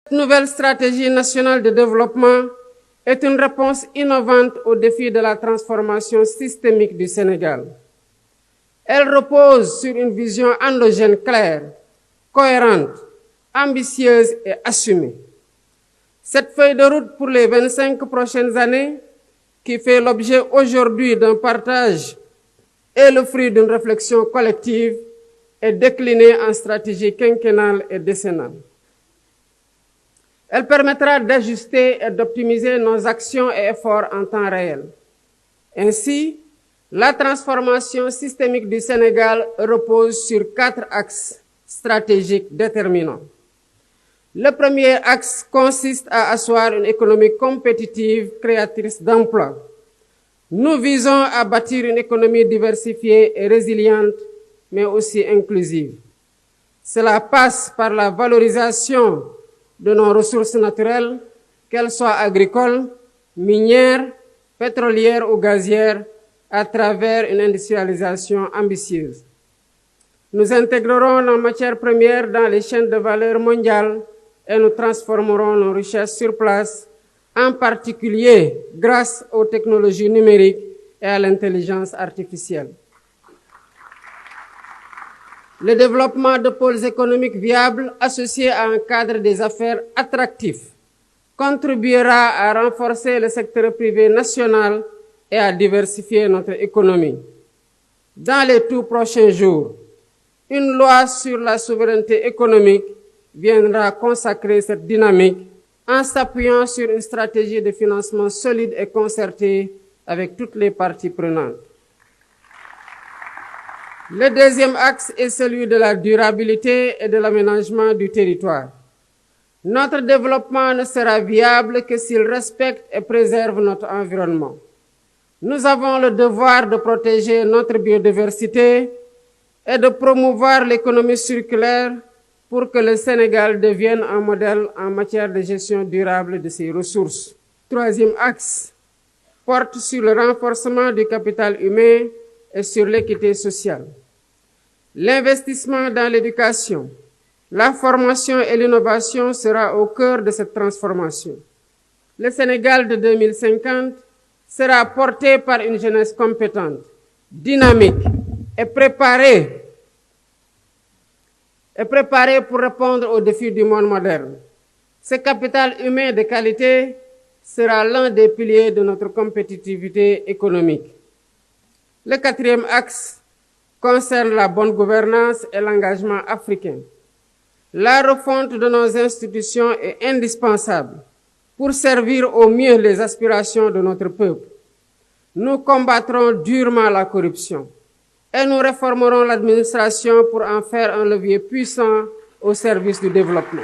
Cette nouvelle stratégie nationale de développement est une réponse innovante aux défis de la transformation systémique du Sénégal. Elle repose sur une vision endogène claire, cohérente, ambitieuse et assumée. Cette feuille de route pour les 25 prochaines années, qui fait l'objet aujourd'hui d'un partage et le fruit d'une réflexion collective, est déclinée en stratégie quinquennale et décennale. Elle permettra d'ajuster et d'optimiser nos actions et efforts en temps réel. Ainsi, la transformation systémique du Sénégal repose sur 4 axes stratégiques déterminants. Le premier axe consiste à asseoir une économie compétitive, créatrice d'emplois. Nous visons à bâtir une économie diversifiée et résiliente, mais aussi inclusive. Cela passe par la valorisation de nos ressources naturelles, qu'elles soient agricoles, minières, pétrolières ou gazières, à travers une industrialisation ambitieuse. Nous intégrerons nos matières premières dans les chaînes de valeur mondiales et nous transformerons nos richesses sur place, en particulier grâce aux technologies numériques et à l'intelligence artificielle. Le développement de pôles économiques viables associés à un cadre des affaires attractif contribuera à renforcer le secteur privé national et à diversifier notre économie. Dans les tout prochains jours, une loi sur la souveraineté économique viendra consacrer cette dynamique en s'appuyant sur une stratégie de financement solide et concertée avec toutes les parties prenantes. Le deuxième axe est celui de la durabilité et de l'aménagement du territoire. Notre développement ne sera viable que s'il respecte et préserve notre environnement. Nous avons le devoir de protéger notre biodiversité et de promouvoir l'économie circulaire pour que le Sénégal devienne un modèle en matière de gestion durable de ses ressources. Troisième axe porte sur le renforcement du capital humain et sur l'équité sociale. L'investissement dans l'éducation, la formation et l'innovation sera au cœur de cette transformation. Le Sénégal de 2050 sera porté par une jeunesse compétente, dynamique et préparée pour répondre aux défis du monde moderne. Ce capital humain de qualité sera l'un des piliers de notre compétitivité économique. Le quatrième axe concerne la bonne gouvernance et l'engagement africain. La refonte de nos institutions est indispensable pour servir au mieux les aspirations de notre peuple. Nous combattrons durement la corruption et nous réformerons l'administration pour en faire un levier puissant au service du développement.